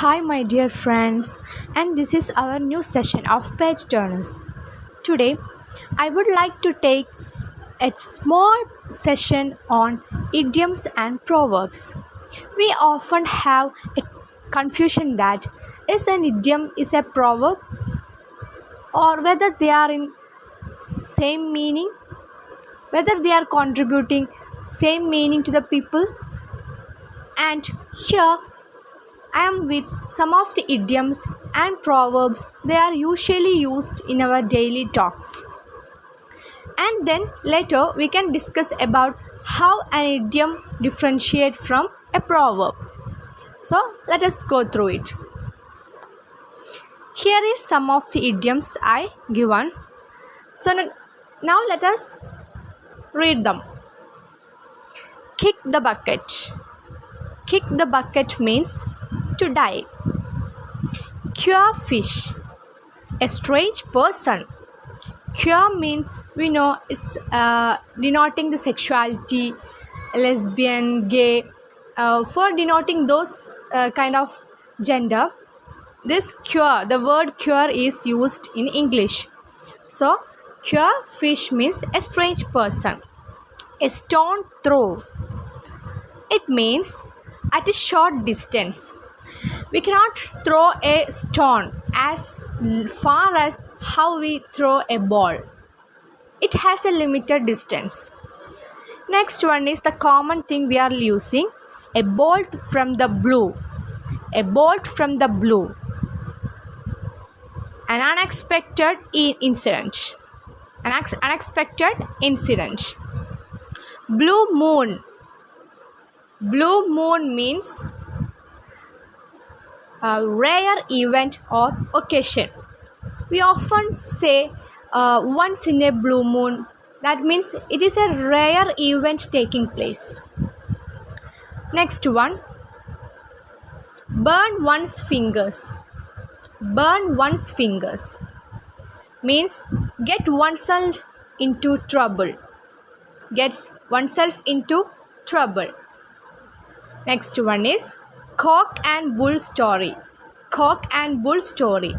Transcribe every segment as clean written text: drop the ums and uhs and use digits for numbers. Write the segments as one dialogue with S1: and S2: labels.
S1: Hi, my dear friends, and this is our new session of Page Turners. Today, I would like to take a small session on idioms and proverbs. We often have a confusion that is an idiom is a proverb or whether they are in same meaning, whether they are contributing same meaning to the people. And here I am with some of the idioms and proverbs they are usually used in our daily talks. And then later we can discuss about how an idiom differentiate from a proverb. So let us go through it. Here is some of the idioms I given. So now let us read them. Kick the bucket. Kick the bucket means to die. Cure fish. A strange person. Queer means we know it's denoting the sexuality, lesbian, gay, for denoting those kind of gender. This queer, the word queer is used in English. So queer fish means a strange person. A stone throw. It means at a short distance. We cannot throw a stone as far as how we throw a ball. It has a limited distance. Next one is the common thing we are using. A bolt from the blue. A bolt from the blue. An unexpected incident. An unexpected incident. Blue moon. Blue moon means a rare event or occasion. We often say once in a blue moon. That means it is a rare event taking place. Next one. Burn one's fingers. Burn one's fingers means get oneself into trouble. Gets oneself into trouble. Next one is cock and bull story. Cock and bull story.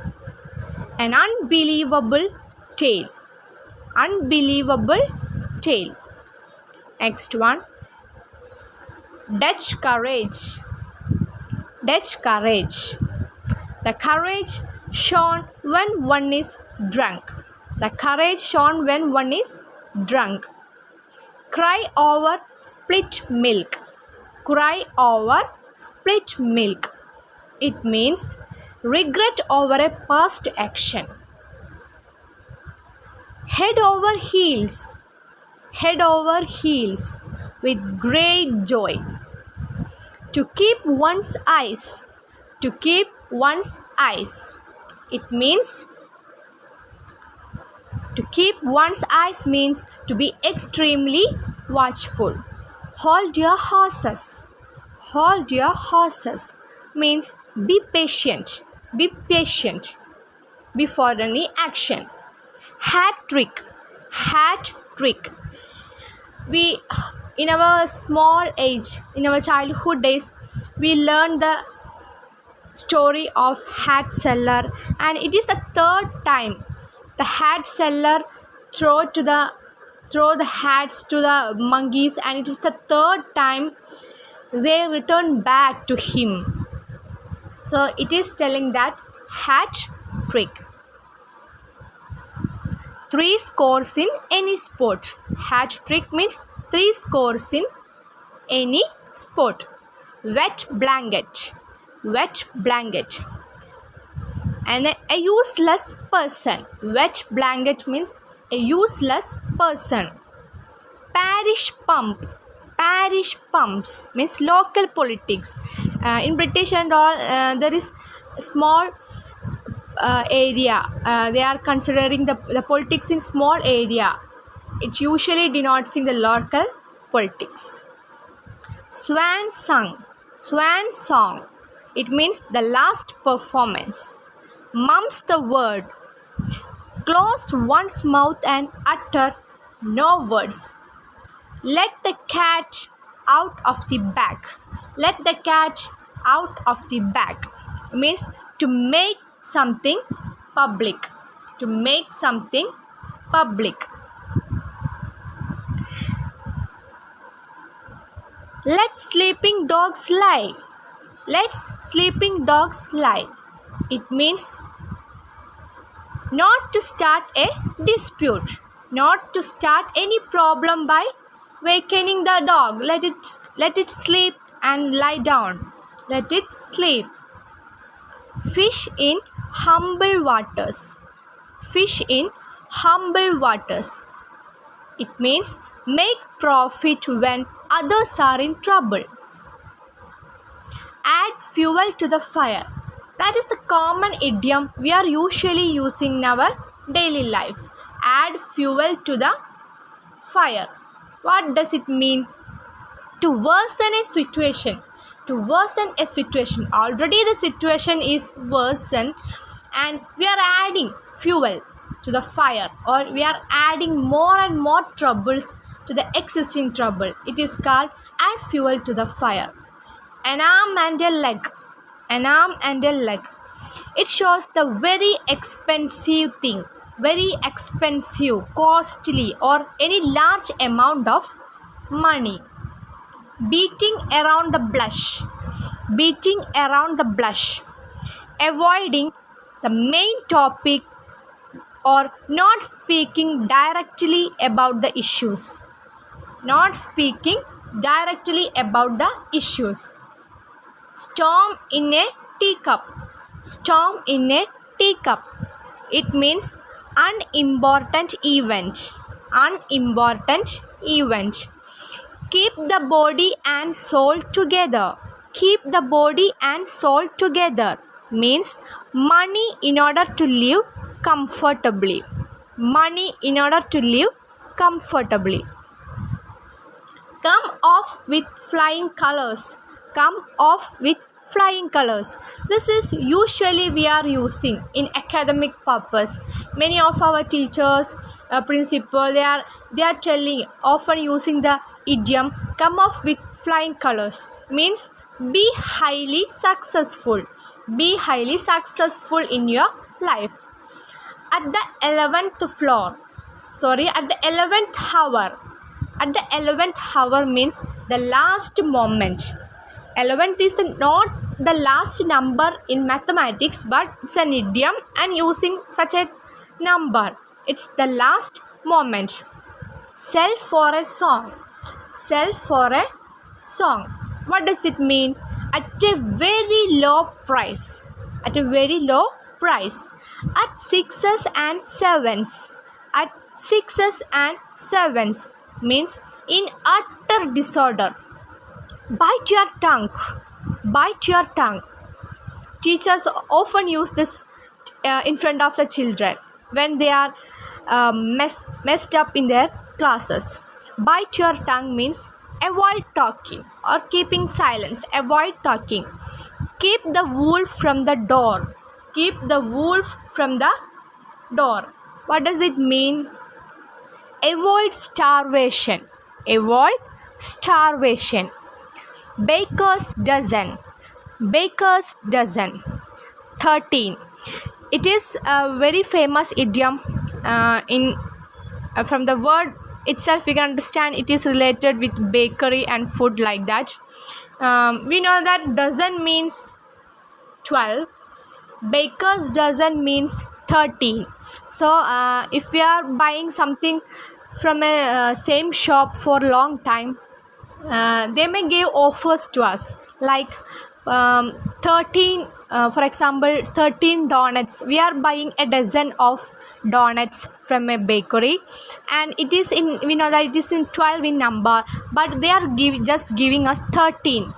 S1: An unbelievable tale. Unbelievable tale. Next one. Dutch courage. Dutch courage. The courage shown when one is drunk. The courage shown when one is drunk. Cry over spilt milk. Cry over spilt milk. It means regret over a past action. Head over heels. Head over heels with great joy. To keep one's eyes. To keep one's eyes. It means to keep one's eyes means to be extremely watchful. Hold your horses. Hold your horses means be patient. Be patient before any action. Hat trick. Hat trick. We in our small age, in our childhood days, we learned the story of hat seller, and it is the third time the hat seller throw the hats to the monkeys, and it is the third time they return back to him. So it is telling that hat trick. 3 scores in any sport. Hat trick means 3 scores in any sport. Wet blanket. Wet blanket. And a useless person. Wet blanket means a useless person. Parish pump. Parish pumps means local politics. In British and all, there is small area. They are considering the politics in small area. It usually denotes in the local politics. Swan song. Swan song. It means the last performance. Mum's the word. Close one's mouth and utter no words. Let the cat out of the bag. let the cat out of the bag means to make something public. To make something public. Let sleeping dogs lie. Let sleeping dogs lie. It means not to start a dispute, not to start any problem by wakening the dog. Let it sleep and lie down. Let it sleep. Fish in humble waters. Fish in humble waters. It means make profit when others are in trouble. Add fuel to the fire. That is the common idiom we are usually using in our daily life. Add fuel to the fire. What does it mean? To worsen a situation. To worsen a situation. Already the situation is worsened and we are adding fuel to the fire, or we are adding more and more troubles to the existing trouble. It is called add fuel to the fire. An arm and a leg. An arm and a leg. It shows the very expensive thing, very expensive, costly, or any large amount of money. Beating around the bush. Beating around the bush. Avoiding the main topic or not speaking directly about the issues. Not speaking directly about the issues. Storm in a teacup. Storm in a teacup. It means unimportant event. Unimportant event. Keep the body and soul together. Keep the body and soul together means money in order to live comfortably. Money in order to live comfortably. Come off with flying colors. Come off with flying colors. This is usually we are using in academic purpose. Many of our teachers, principal, they are telling, often using the idiom come off with flying colors means be highly successful. Be highly successful in your life. At the 11th floor. At the 11th hour. At the 11th hour means the last moment. 11th is not the last number in mathematics, but it's an idiom and using such a number. It's the last moment. Sell for a song. Sell for a song. What does it mean? At a very low price. At a very low price. At sixes and sevens. At sixes and sevens means in utter disorder. Bite your tongue. Bite your tongue. Teachers often use this in front of the children when they are messed up in their classes. Bite your tongue means avoid talking or keeping silence. Avoid talking. Keep the wolf from the door. Keep the wolf from the door. What does it mean? Avoid starvation. Avoid starvation. Baker's dozen. Baker's dozen. 13. It is a very famous idiom. From the word itself we can understand it is related with bakery and food like that. We know that dozen means 12. Baker's dozen means 13. So if we are buying something from a same shop for a long time, they may give offers to us like 13, for example 13 donuts. We are buying a dozen of donuts from a bakery and it is in, we know that it is in 12 in number, but they are just giving us 13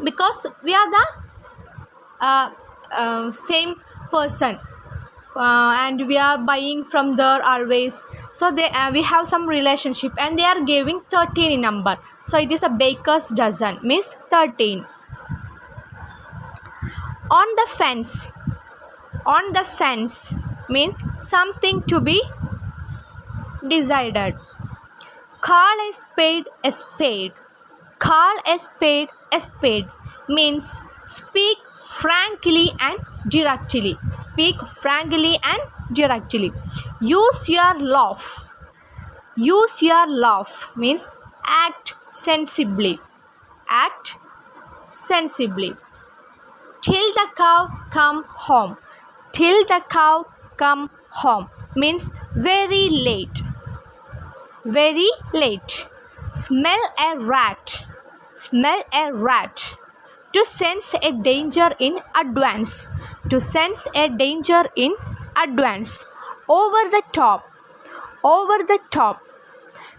S1: because we are the same person and we are buying from there always. So we have some relationship and they are giving 13 in number. So it is a baker's dozen means 13. On the fence. On the fence means something to be decided. Call a spade a spade. Call a spade a spade means speak frankly and directly. Speak frankly and directly. Use your laugh. Use your laugh means act sensibly. Act sensibly. Till the cow come home. Till the cow come home means very late. Very late. Smell a rat. Smell a rat. To sense a danger in advance. To sense a danger in advance. Over the top. Over the top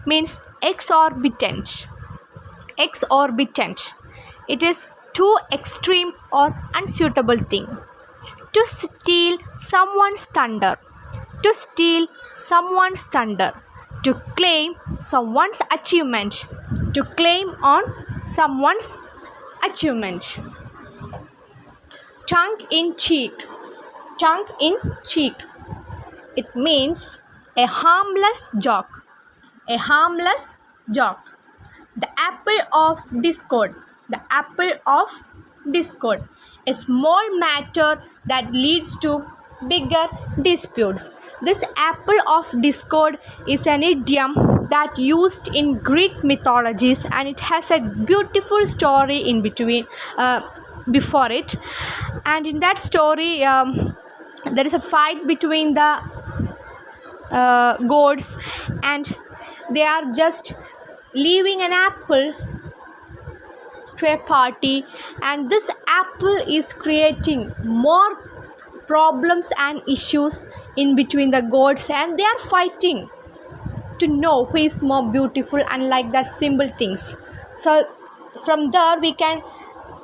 S1: means exorbitant. Exorbitant. It is too extreme or unsuitable thing. To steal someone's thunder. To steal someone's thunder. To claim someone's achievement. To claim on someone's achievement. Tongue in cheek. Tongue in cheek. It means a harmless joke. A harmless joke. The apple of discord. The apple of discord. A small matter that leads to bigger disputes. This apple of discord is an idiom that used in Greek mythologies, and it has a beautiful story in between before it. And in that story there is a fight between the gods, and they are just leaving an apple to a party, and this apple is creating more problems and issues in between the gods, and they are fighting to know who is more beautiful and like that simple things. So from there we can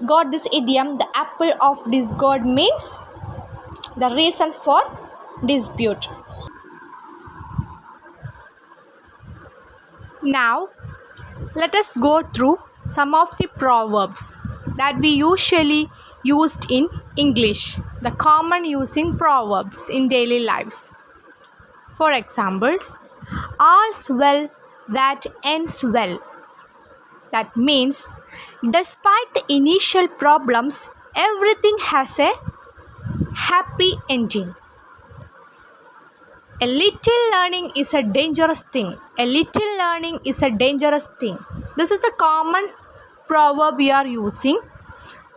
S1: got this idiom, the apple of discord means the reason for dispute. Now let us go through some of the proverbs that we usually used in English, the common using proverbs in daily lives. For examples, all's well that ends well. That means despite the initial problems, everything has a happy ending. A little learning is a dangerous thing. A little learning is a dangerous thing. This is the common proverb we are using.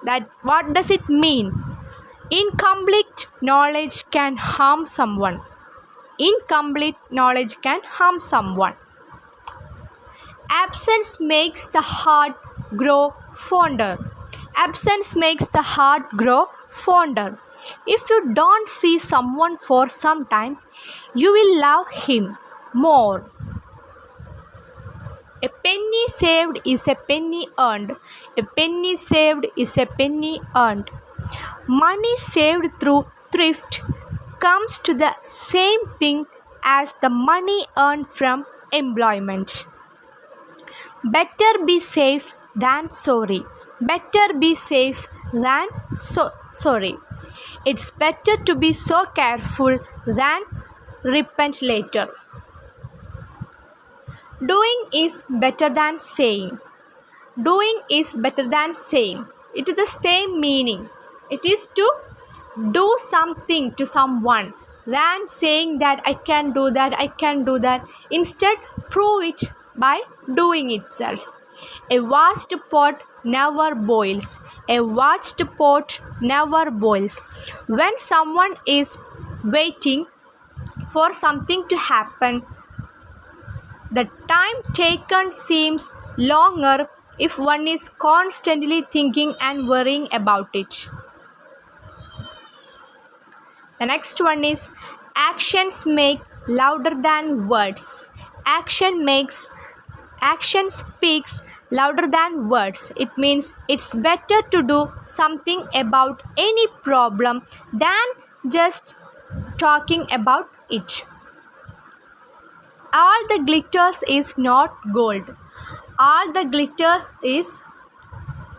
S1: That what does it mean? Incomplete knowledge can harm someone. Incomplete knowledge can harm someone. Absence makes the heart grow fonder. Absence makes the heart grow fonder. If you don't see someone for some time, you will love him more. A penny saved is a penny earned. A penny saved is a penny earned. Money saved through thrift comes to the same thing as the money earned from employment. Better be safe than sorry. Better be safe than sorry. It's better to be so careful than repent later. Doing is better than saying. Doing is better than saying. It is the same meaning. It is to do something to someone than saying that I can do that, I can do that. Instead, prove it by doing itself. A watched pot never boils. A watched pot never boils. When someone is waiting for something to happen, the time taken seems longer if one is constantly thinking and worrying about it. The next one is actions make louder than words. Action speaks louder than words. It means it's better to do something about any problem than just talking about it. All the glitters is not gold. All the glitters is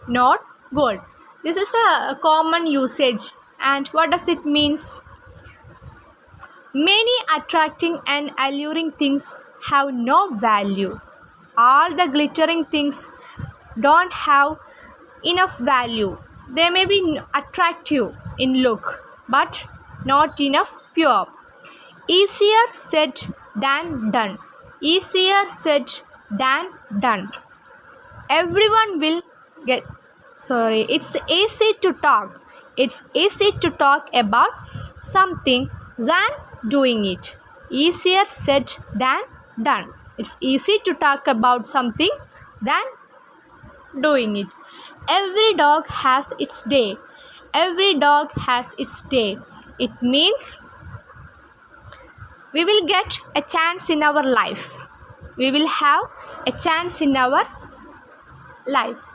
S1: not gold. This is a common usage. And what does it mean? Many attracting and alluring things have no value. All the glittering things don't have enough value. They may be attractive in look, but not enough pure. Easier said than done. Easier said than done. Everyone will get. Sorry, it's easy to talk. It's easy to talk about something than doing it. Easier said than done. It's easy to talk about something than doing it. Every dog has its day. Every dog has its day. It means we will get a chance in our life. We will have a chance in our life.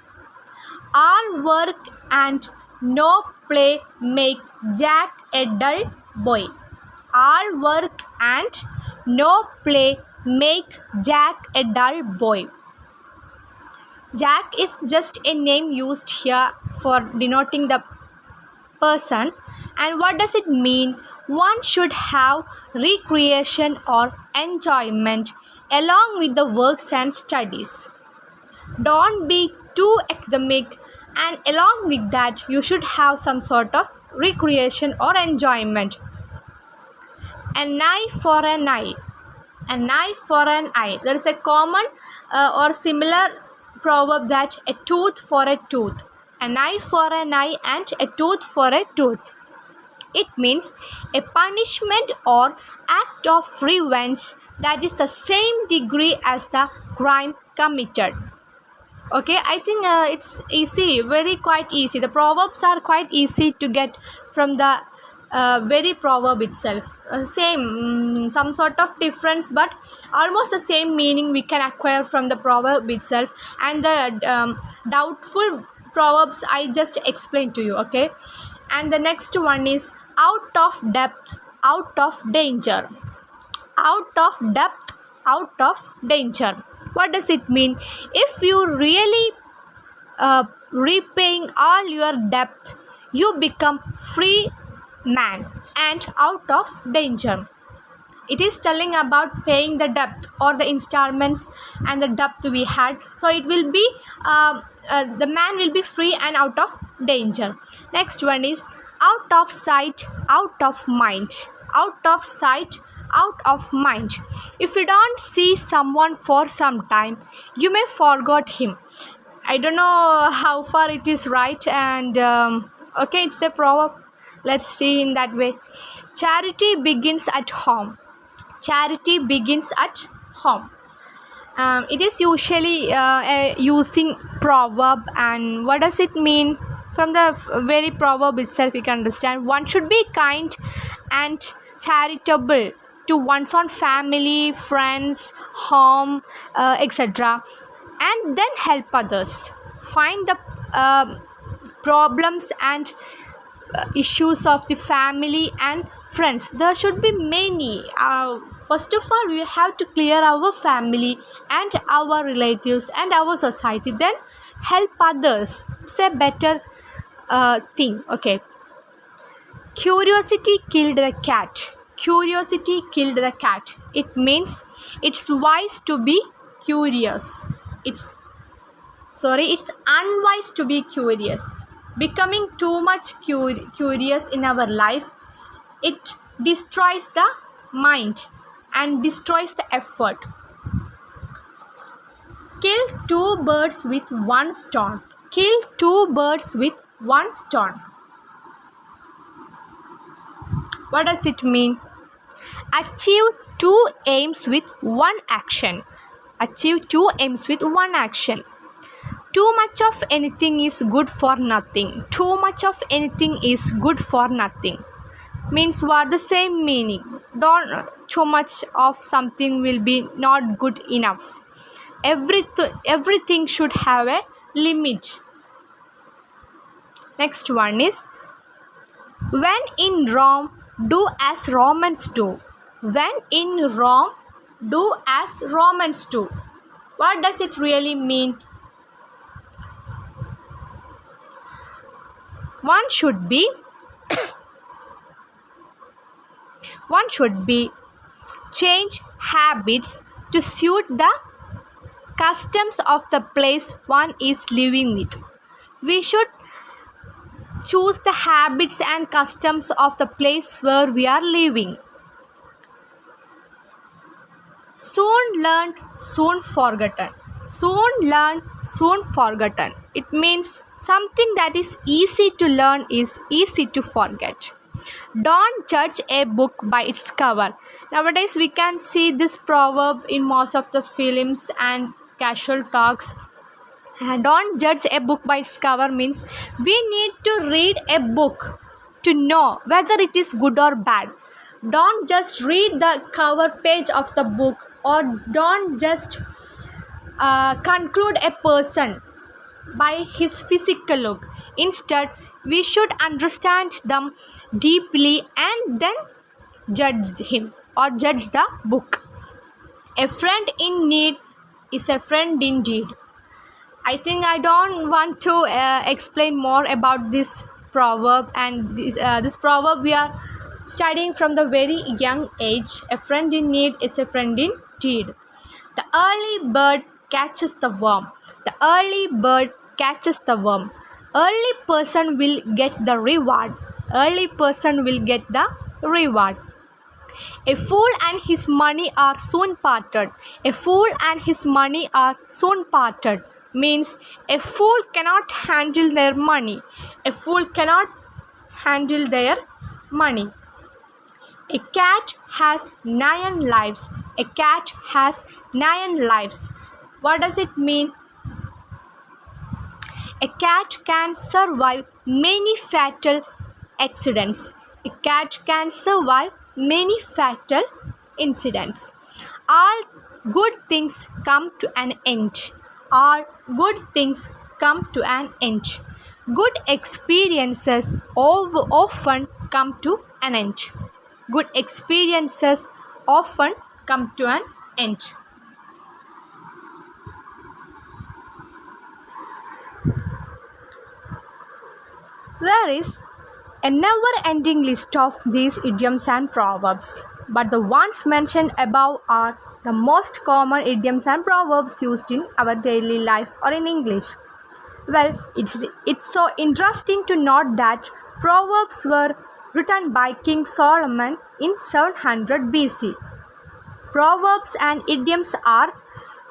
S1: All work and no play make Jack a dull boy. All work and no play make Jack a dull boy. Jack is just a name used here for denoting the person. And what does it mean? One should have recreation or enjoyment along with the works and studies. Don't be too academic, and along with that you should have some sort of recreation or enjoyment. An eye for an eye. An eye for an eye. There is a common or similar proverb that a tooth for a tooth. An eye for an eye and a tooth for a tooth. It means a punishment or act of revenge that is the same degree as the crime committed. Okay, I think it's easy, very quite easy. The proverbs are quite easy to get from the very proverb itself. Same, some sort of difference, but almost the same meaning we can acquire from the proverb itself. And the doubtful proverbs I just explained to you. Okay, and the next one is out of depth, out of danger. Out of depth, out of danger. What does it mean? If you really repaying all your debt, you become free man and out of danger. It is telling about paying the debt or the installments and the debt we had. So it will be the man will be free and out of danger. Next one is out of sight, out of mind. Out of sight, out of mind. If you don't see someone for some time, you may forget him. I don't know how far it is right, and okay, it's a proverb. Let's see in that way. Charity begins at home. Charity begins at home. It is usually using proverb, and what does it mean? From the very proverb itself, you can understand one should be kind and charitable to one's own family, friends, home, etc., and then help others. Find the problems and issues of the family and friends. There should be many. First of all, we have to clear our family and our relatives and our society, then help others. It's a better thing. Okay, curiosity killed the cat. Curiosity killed the cat. It means it's wise to be curious. It's unwise to be curious. Becoming too much curious in our life, it destroys the mind and destroys the effort. Kill two birds with one stone. Kill two birds with one stone. What does it mean? Achieve two aims with one action. Achieve two aims with one action. Too much of anything is good for nothing. Too much of anything is good for nothing. Means what? The same meaning. Don't too much of something will be not good enough. Everything should have a limit. Next one is when in Rome, do as Romans do. When in Rome, do as Romans do. What does it really mean? One should be change habits to suit the customs of the place one is living with. We should choose the habits and customs of the place where we are living. Soon learned, soon forgotten. Soon learned, soon forgotten. It means something that is easy to learn is easy to forget. Don't judge a book by its cover. Nowadays, we can see this proverb in most of the films and casual talks. Don't judge a book by its cover means we need to read a book to know whether it is good or bad. Don't just read the cover page of the book, or don't just conclude a person by his physical look. Instead, we should understand them deeply and then judge him or judge the book. A friend in need is a friend indeed. I think I don't want to explain more about this proverb, and this proverb we are studying from the very young age. A friend in need is a friend indeed. The early bird catches the worm. The early bird catches the worm. Early person will get the reward. Early person will get the reward. A fool and his money are soon parted. A fool and his money are soon parted means a fool cannot handle their money. A fool cannot handle their money. A cat has 9 lives. A cat has 9 lives. What does it mean? A cat can survive many fatal accidents. A cat can survive many fatal incidents. All good things come to an end. All good things come to an end. Good experiences often come to an end. Good experiences often come to an end. There is a never-ending list of these idioms and proverbs, but the ones mentioned above are the most common idioms and proverbs used in our daily life or in English. Well, it's so interesting to note that proverbs were written by King Solomon in 700 BC. Proverbs and idioms are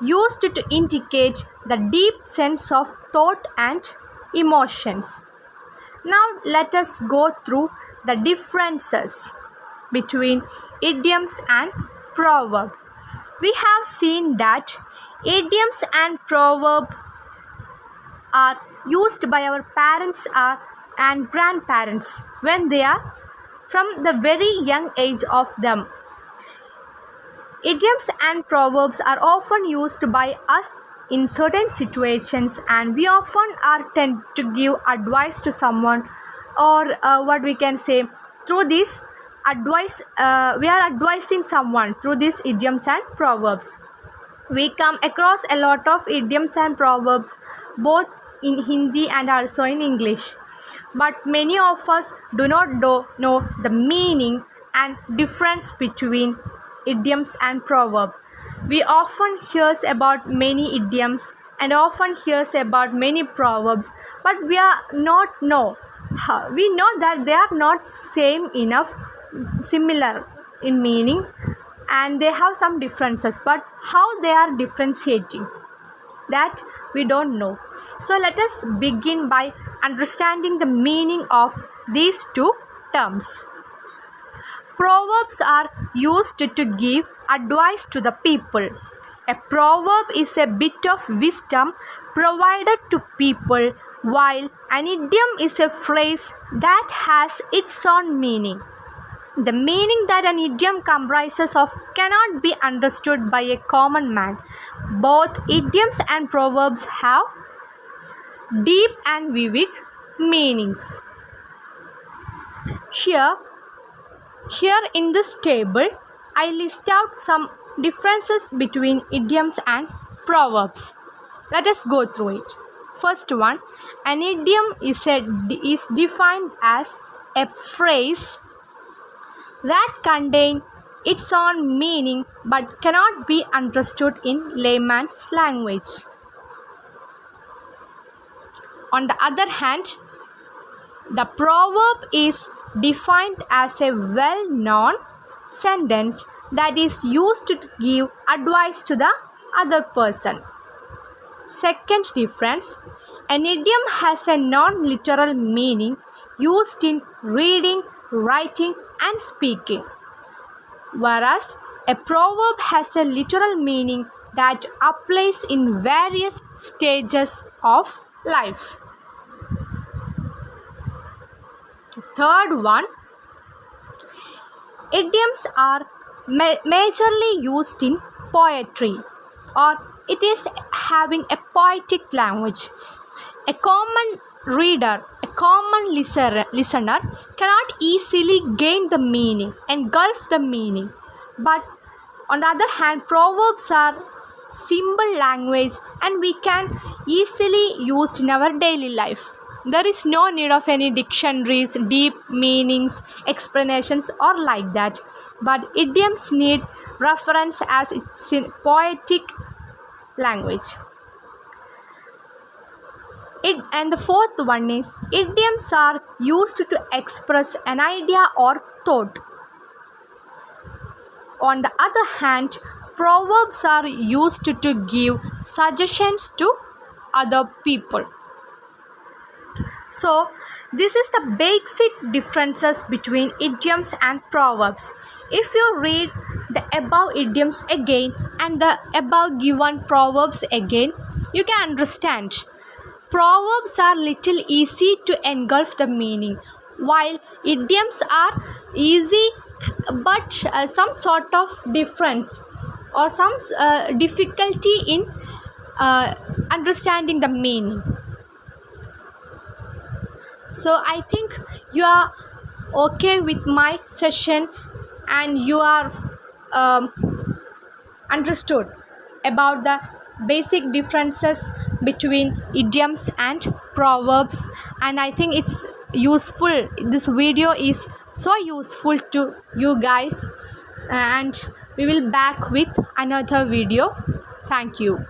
S1: used to indicate the deep sense of thought and emotions. Now let us go through the differences between idioms and proverbs. We have seen that idioms and proverbs are used by our parents and grandparents when they are from the very young age of them. Idioms and proverbs are often used by us in certain situations, and we often are tend to give advice to someone, or what we can say, through this advice we are advising someone through these idioms and proverbs. We come across a lot of idioms and proverbs both in Hindi and also in English, but many of us do not know the meaning and difference between idioms and proverbs. We often hears about many idioms and often hears about many proverbs, but we know that they are not same enough, similar in meaning, and they have some differences, but how they are differentiating, that we don't know. So let us begin by understanding the meaning of these two terms. Proverbs are used to give advice to the people. A proverb is a bit of wisdom provided to people, while an idiom is a phrase that has its own meaning. The meaning that an idiom comprises of cannot be understood by a common man. Both idioms and proverbs have deep and vivid meanings. Here in this table, I list out some differences between idioms and proverbs. Let us go through it. First one, an idiom is defined as a phrase that contains its own meaning but cannot be understood in layman's language. On the other hand, the proverb is defined as a well-known sentence that is used to give advice to the other person. Second difference, an idiom has a non-literal meaning used in reading, writing, and speaking, whereas a proverb has a literal meaning that applies in various stages of life. Third one, idioms are majorly used in poetry, or it is having a poetic language. A common reader, a common listener cannot easily gain the meaning, engulf the meaning. But on the other hand, proverbs are simple language and we can easily use in our daily life. There is no need of any dictionaries, deep meanings, explanations or like that. But idioms need reference as it's in poetic language. And the fourth one is, idioms are used to express an idea or thought. On the other hand, proverbs are used to give suggestions to other people. So, this is the basic differences between idioms and proverbs. If you read the above idioms again and the above given proverbs again, you can understand. Proverbs are little easy to engulf the meaning, while idioms are easy but some sort of difference or some difficulty in understanding the meaning. So I think you are okay with my session and you are understood about the basic differences between idioms and proverbs, and I think it's useful. This video is so useful to you guys, and we will back with another video. Thank you.